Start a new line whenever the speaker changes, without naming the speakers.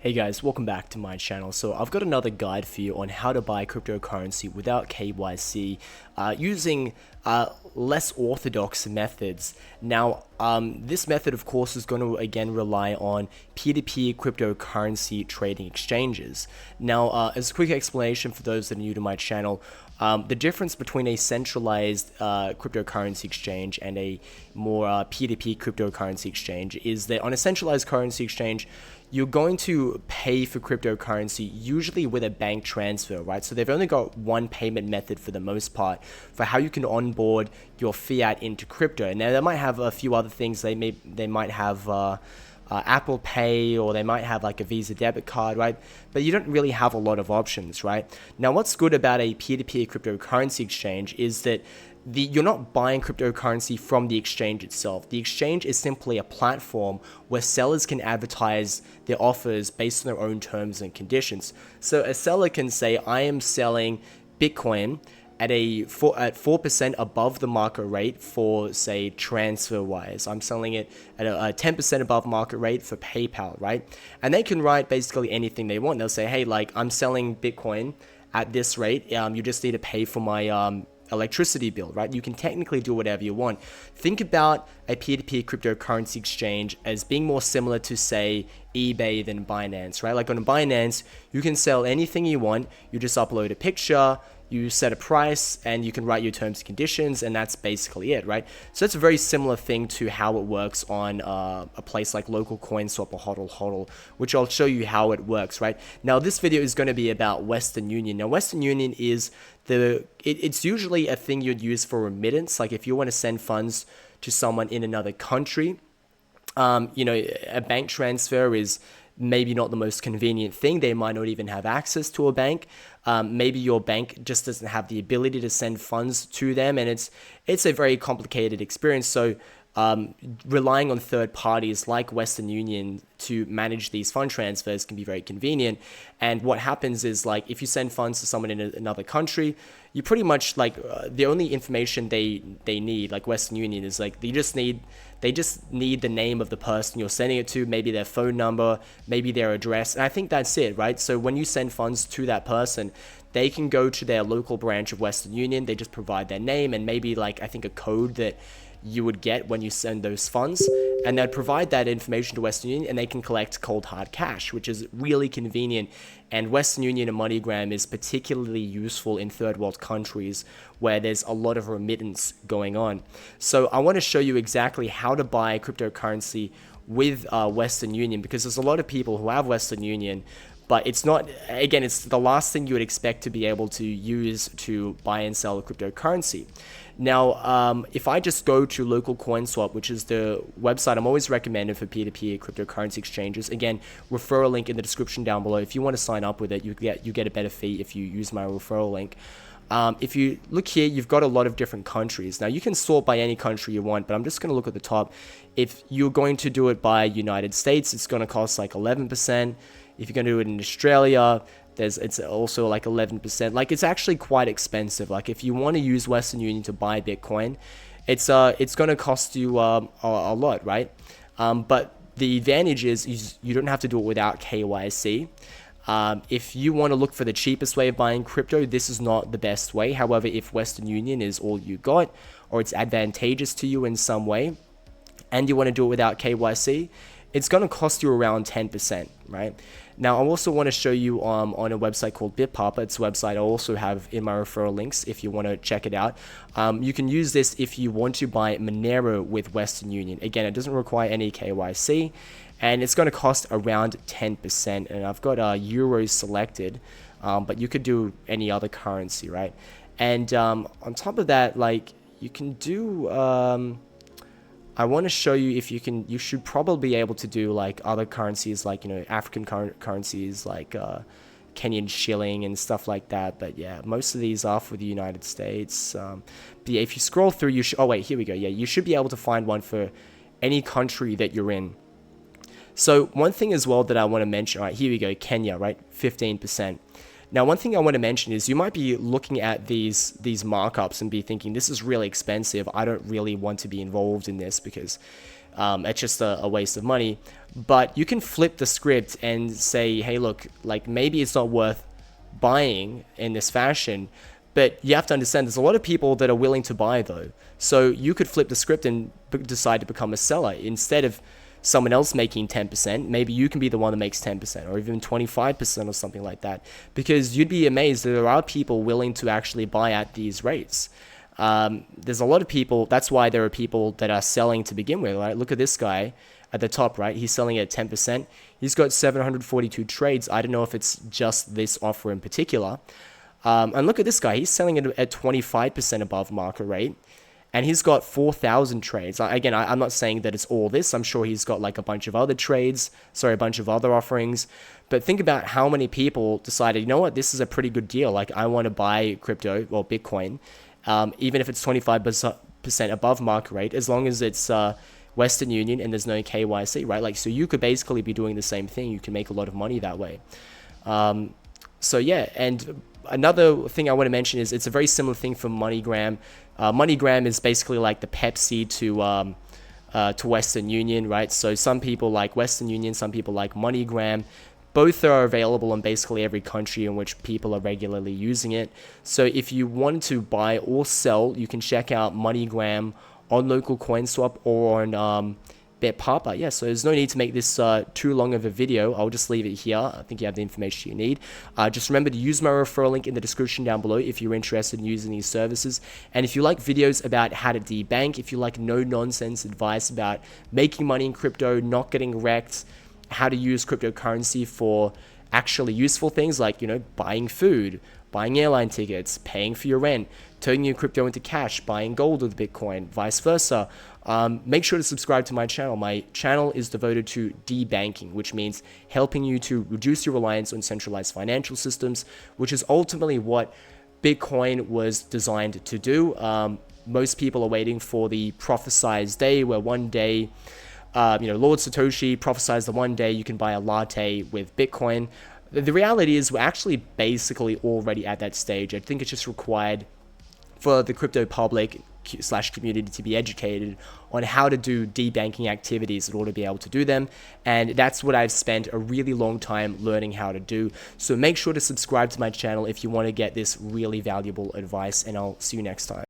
Hey guys, welcome back to my channel. So I've got another guide for you on how to buy cryptocurrency without KYC using less orthodox methods. Now, this method of course is going to again rely on peer-to-peer cryptocurrency trading exchanges. Now, as a quick explanation for those that are new to my channel, the difference between a centralized cryptocurrency exchange and a more peer-to-peer cryptocurrency exchange is that on a centralized currency exchange, you're going to pay for cryptocurrency usually with a bank transfer, right? So they've only got one payment method for the most part for how you can onboard your fiat into crypto. Now they might have a few other things. They might have Apple Pay, or they might have like a Visa debit card, right? But you don't really have a lot of options, right? Now, what's good about a peer-to-peer cryptocurrency exchange is that you're not buying cryptocurrency from the exchange itself. The exchange is simply a platform where sellers can advertise their offers based on their own terms and conditions. So a seller can say, I am selling Bitcoin at 4% above the market rate for, say, TransferWise. I'm selling it at a 10% above market rate for PayPal, right? And they can write basically anything they want. They'll say, hey, like, I'm selling Bitcoin at this rate. You just need to pay for my electricity bill, right? You can technically do whatever you want. Think about a peer-to-peer cryptocurrency exchange as being more similar to, say, eBay than Binance, right? Like on Binance, you can sell anything you want. You just upload a picture, you set a price, and you can write your terms and conditions, and that's basically it, right? So it's a very similar thing to how it works on a place like local CoinSwap or HODL, which I'll show you how it works, right? Now, this video is going to be about Western Union. Now, Western Union is it's usually a thing you'd use for remittance, like if you want to send funds to someone in another country. A bank transfer is maybe not the most convenient thing. They might not even have access to a bank. Maybe your bank just doesn't have the ability to send funds to them, and it's a very complicated experience. So relying on third parties like Western Union to manage these fund transfers can be very convenient. And what happens is, like, if you send funds to someone in another country, you pretty much, like, the only information they need, like Western Union, is like they just need the name of the person you're sending it to, maybe their phone number, maybe their address, and I think that's it, right? So when you send funds to that person, they can go to their local branch of Western Union. They just provide their name and maybe, like, I think a code that you would get when you send those funds, and they'd provide that information to Western Union, and they can collect cold hard cash, which is really convenient. And Western Union and Moneygram is particularly useful in third world countries where there's a lot of remittance going on. So I want to show you exactly how to buy cryptocurrency with Western Union, because there's a lot of people who have Western Union, but it's not, again, it's the last thing you would expect to be able to use to buy and sell a cryptocurrency. Now, if I just go to local CoinSwap, which is the website I'm always recommending for peer-to-peer cryptocurrency exchanges, again, referral link in the description down below. If you want to sign up with it, you get a better fee if you use my referral link. If you look here, you've got a lot of different countries. Now, you can sort by any country you want, but I'm just going to look at the top. If you're going to do it by United States, it's going to cost like 11%. If you're going to do it in Australia, it's also like 11%. Like, it's actually quite expensive. Like, if you want to use Western Union to buy Bitcoin, it's going to cost you a lot, right? But the advantage is you don't have to do it without KYC. If you want to look for the cheapest way of buying crypto, this is not the best way. However, if Western Union is all you got, or it's advantageous to you in some way, and you want to do it without KYC, it's going to cost you around 10%, right? Now, I also want to show you on a website called Bitpapa. It's a website I also have in my referral links if you want to check it out. You can use this if you want to buy Monero with Western Union. Again, it doesn't require any KYC, and it's going to cost around 10%. And I've got euros selected, but you could do any other currency, right? And on top of that, like, you can do... I want to show you if you should probably be able to do like other currencies, like, African currencies like Kenyan shilling and stuff like that. But yeah, most of these are for the United States. But yeah, if you scroll through, oh wait, here we go. Yeah, you should be able to find one for any country that you're in. So one thing as well that I want to mention, all right, here we go, Kenya, right, 15%. Now, one thing I want to mention is you might be looking at these markups and be thinking, this is really expensive. I don't really want to be involved in this because It's just a waste of money. But you can flip the script and say, hey, look, like maybe it's not worth buying in this fashion, but you have to understand there's a lot of people that are willing to buy though. So you could flip the script and decide to become a seller. Instead of someone else making 10%, maybe you can be the one that makes 10% or even 25% or something like that, because you'd be amazed that there are people willing to actually buy at these rates. There's a lot of people. That's why there are people that are selling to begin with, right? Look at this guy at the top, right? He's selling at 10%. He's got 742 trades. I don't know if it's just this offer in particular. And look at this guy. He's selling it at 25% above market rate. And he's got 4,000 trades. Again, I'm not saying that it's all this. I'm sure he's got like a bunch of other trades. Sorry, a bunch of other offerings. But think about how many people decided, you know what, this is a pretty good deal. Like I want to buy crypto or Bitcoin, even if it's 25% above market rate, as long as it's Western Union and there's no KYC, right? Like, so you could basically be doing the same thing. You can make a lot of money that way. So yeah, and another thing I want to mention is it's a very similar thing for Moneygram. Moneygram is basically like the Pepsi to Western Union, right? So some people like Western Union, some people like Moneygram. Both are available in basically every country in which people are regularly using it. So if you want to buy or sell, you can check out Moneygram on local CoinSwap or on Bitpapa. Yeah, so there's no need to make this too long of a video. I'll just leave it here. I think you have the information you need. Just remember to use my referral link in the description down below if you're interested in using these services. And if you like videos about how to debank, if you like no-nonsense advice about making money in crypto, not getting wrecked, how to use cryptocurrency for actually useful things like, you know, buying food, buying airline tickets, paying for your rent, turning your crypto into cash, buying gold with Bitcoin, vice versa. Make sure to subscribe to my channel. My channel is devoted to debanking, which means helping you to reduce your reliance on centralized financial systems, which is ultimately what Bitcoin was designed to do. Most people are waiting for the prophesized day where one day, Lord Satoshi prophesized that one day you can buy a latte with Bitcoin. The reality is we're actually basically already at that stage. I think it's just required for the crypto public / community to be educated on how to do debanking activities in order to be able to do them. And that's what I've spent a really long time learning how to do. So make sure to subscribe to my channel if you want to get this really valuable advice, and I'll see you next time.